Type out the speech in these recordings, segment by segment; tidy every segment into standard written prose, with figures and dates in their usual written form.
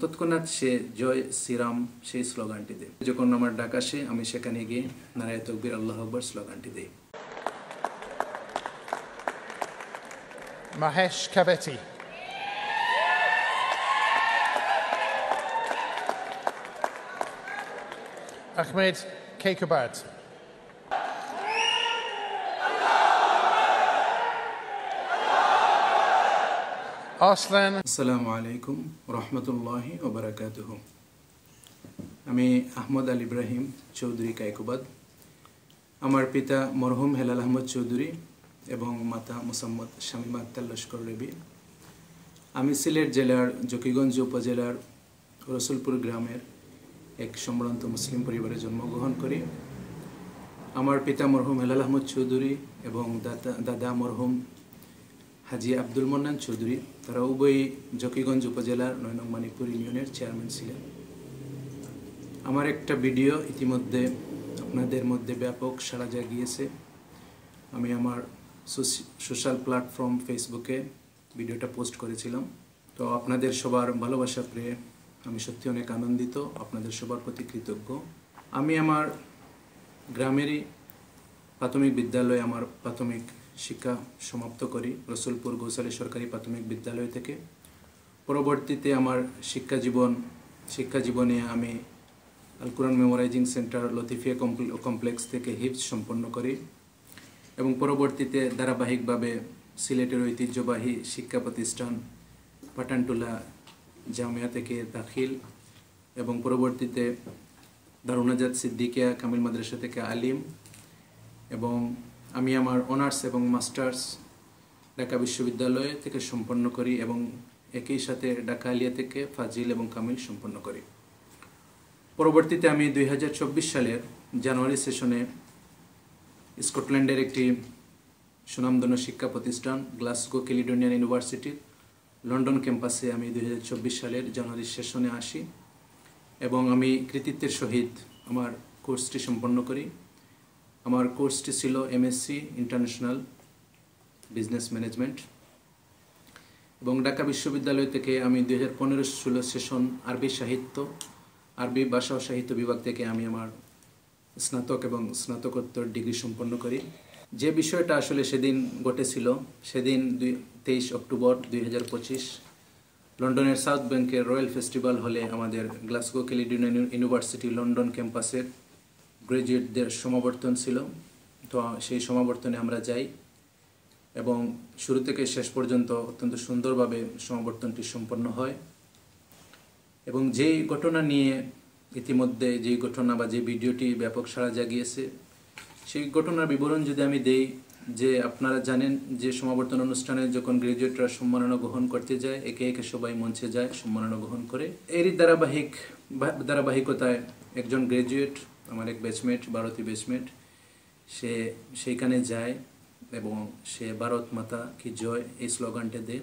তৎক্ষণাৎ সে জয় শ্রীরাম সেই স্লোগানটি দেয়। যখন আমার ডাক আসে আমি সেখানে গিয়ে নারায়ে তাকবীর আল্লাহু আকবার স্লোগানটি দেই। Mahesh Kaveti. Ahmed Keikabad. Arslan. আসসালামু আলাইকুম রহমতুল্লাহি ওয়া বারাকাতুহু। আমি আহমদ আল ইব্রাহিম চৌধুরী কাইকুবাদ। আমার পিতা মরহুম হেলাল আহমদ চৌধুরী এবং মাতা মোসাম্মদ শামীমা আক্তার লস্কর রেবি। আমি সিলেট জেলার জকিগঞ্জ উপজেলার রসুলপুর গ্রামের এক সম্ভ্রান্ত মুসলিম পরিবারে জন্মগ্রহণ করি। আমার পিতা মরহুম হেলাল আহমদ চৌধুরী এবং দাদা মরহুম হাজি আব্দুল মন্নান চৌধুরী, তারা উভয়ই জকিগঞ্জ উপজেলার ৯ নং মানিকপুর ইউনিয়নের চেয়ারম্যান ছিলেন। আমার একটা ভিডিও ইতিমধ্যে আপনাদের মধ্যে ব্যাপক সাড়া জাগিয়েছে। আমি আমার সোশ্যাল প্ল্যাটফর্ম ফেসবুকে ভিডিওটা পোস্ট করেছিলাম। তো আপনাদের সবার ভালোবাসা পেয়ে আমি সত্যি অনেক আনন্দিত, আপনাদের সবার প্রতি কৃতজ্ঞ। আমি আমার গ্রামেরই প্রাথমিক বিদ্যালয়ে আমার প্রাথমিক শিক্ষা সমাপ্ত করি রসুলপুর গৌসালী সরকারি প্রাথমিক বিদ্যালয় থেকে। পরবর্তীতে আমার শিক্ষা জীবনে আমি আল কোরআন মেমোরাইজিং সেন্টার লতিফিয়া কমপ্লেক্স থেকে হিফজ সম্পন্ন করি এবং পরবর্তীতে ধারাবাহিকভাবে সিলেটের ঐতিহ্যবাহী শিক্ষা প্রতিষ্ঠান পাঠানটুলা জামিয়া থেকে দাখিল এবং পরবর্তীতে দারুন নাজাত সিদ্দিকিয়া কামিল মাদ্রাসা থেকে আলিম, এবং আমি আমার অনার্স এবং মাস্টার্স ঢাকা বিশ্ববিদ্যালয় থেকে সম্পন্ন করি এবং একই সাথে ঢাকা আলিয়া থেকে ফাজিল এবং কামিল সম্পন্ন করি। পরবর্তীতে আমি 2024 সালের জানুয়ারি সেশনে স্কটল্যান্ডের একটি সুনামধন্য শিক্ষা প্রতিষ্ঠান গ্লাসগো ক্যালিডোনিয়ান ইউনিভার্সিটির লন্ডন ক্যাম্পাসে আমি 2024 সালের জানুয়ারি সেশনে আসি এবং আমি কৃতিত্বের সহিত আমার কোর্সটি সম্পন্ন করি। আমার কোর্সটি ছিল এমএসসি ইন্টারন্যাশনাল বিজনেস ম্যানেজমেন্ট এবং ঢাকা বিশ্ববিদ্যালয় থেকে আমি 2015-16 সেশন আরবি ভাষা ও সাহিত্য বিভাগ থেকে আমি আমার স্নাতক এবং স্নাতকোত্তর ডিগ্রি সম্পন্ন করি। যে বিষয়টা আসলে সেদিন ঘটেছিল, সেদিন 23 অক্টোবর 2025 লন্ডনের সাউথ ব্যাংকের রয়্যাল ফেস্টিভ্যাল হলে আমাদের গ্লাসগো ক্যালিডোনিয়ান ইউনিভার্সিটি লন্ডন ক্যাম্পাসের গ্রাজুয়েটদের সমাবর্তন ছিল। তো সেই সমাবর্তনে আমরা যাই এবং শুরু থেকে শেষ পর্যন্ত অত্যন্ত সুন্দরভাবে সমাবর্তনটি সম্পন্ন হয় এবং যেই ঘটনা নিয়ে ইতিমধ্যে যেই ঘটনা বা যে ভিডিওটি ব্যাপক সাড়া জাগিয়েছে সেই ঘটনার বিবরণ যদি আমি দেই, যে আপনারা জানেন যে সমাবর্তন অনুষ্ঠানে যখন গ্রাজুয়েটরা সম্মাননা গ্রহণ করতে যায় একে একে সবাই মঞ্চে যায় সম্মাননা গ্রহণ করে। এরই ধারাবাহিকতায় একজন গ্রাজুয়েট, আমার এক ব্যাচমেট, ভারতীয় ব্যাচমেট, সে সেইখানে যায় এবং সে ভারত মাতা কি জয় এই স্লোগানটি দেয়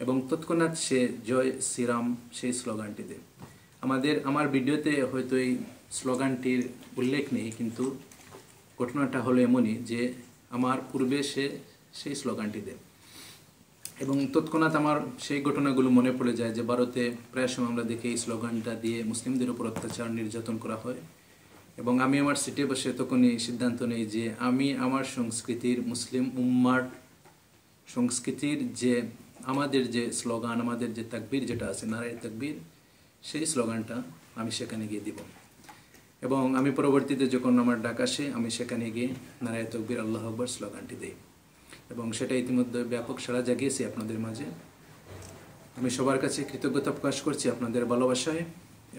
এবং তৎক্ষণাৎ সে জয় শ্রীরাম সেই স্লোগানটি দেয়। আমার ভিডিওতে হয়তো এই স্লোগানটির উল্লেখ নেই, কিন্তু ঘটনাটা হলো এমনই যে আমার পূর্বে সে সেই স্লোগানটি দেয় এবং তৎক্ষণাৎ আমার সেই ঘটনাগুলো মনে পড়ে যায় যে ভারতে প্রায় সময় আমরা দেখি এই স্লোগানটা দিয়ে মুসলিমদের উপর অত্যাচার নির্যাতন করা হয় এবং আমি আমার সিটে বসে তখনই সিদ্ধান্ত নেই যে আমি আমার সংস্কৃতির, মুসলিম উম্মার সংস্কৃতির যে আমাদের যে স্লোগান, আমাদের যে তাকবীর যেটা আছে নারায়ে তাকবীর, সেই স্লোগানটা আমি সেখানে গিয়ে দিব এবং আমি পরবর্তীতে যখন আমার ডাক আসে আমি সেখানে গিয়ে নারায়ে তাকবীর আল্লাহু আকবার স্লোগানটি দিই এবং সেটা ইতিমধ্যে ব্যাপক সাড়া জাগিয়েছে আপনাদের মাঝে। আমি সবার কাছে কৃতজ্ঞতা প্রকাশ করছি আপনাদের ভালোবাসায়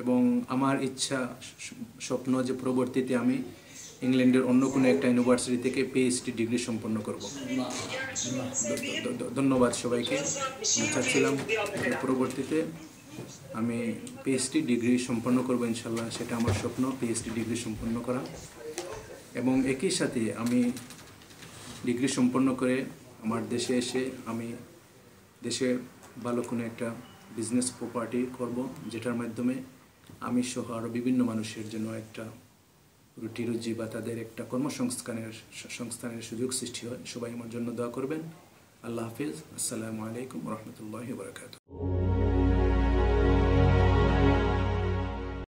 এবং আমার ইচ্ছা স্বপ্ন যে পরবর্তীতে আমি ইংল্যান্ডের অন্য কোনো একটা ইউনিভার্সিটি থেকে পিএইচডি ডিগ্রি সম্পন্ন করব। ধন্যবাদ সবাইকে। আমি চাচ্ছিলাম পরবর্তীতে আমি পিএইচডি ডিগ্রি সম্পন্ন করব ইনশাল্লাহ, সেটা আমার স্বপ্ন, পিএইচডি ডিগ্রি সম্পন্ন করা এবং একই সাথে আমি ডিগ্রি সম্পন্ন করে আমার দেশে এসে আমি দেশে ভালো কোনো একটা বিজনেস প্রপার্টি করব, যেটার মাধ্যমে আমি সহ আরও বিভিন্ন মানুষের জন্য একটা রুটি রুজি বা তাদের একটা কর্মসংস্থানের সুযোগ সৃষ্টি হয়। সবাই আমার জন্য দোয়া করবেন। আল্লাহ হাফিজ। আসসালামু আলাইকুম রহমতুল্লাহি ওয়া বারাকাতুহু।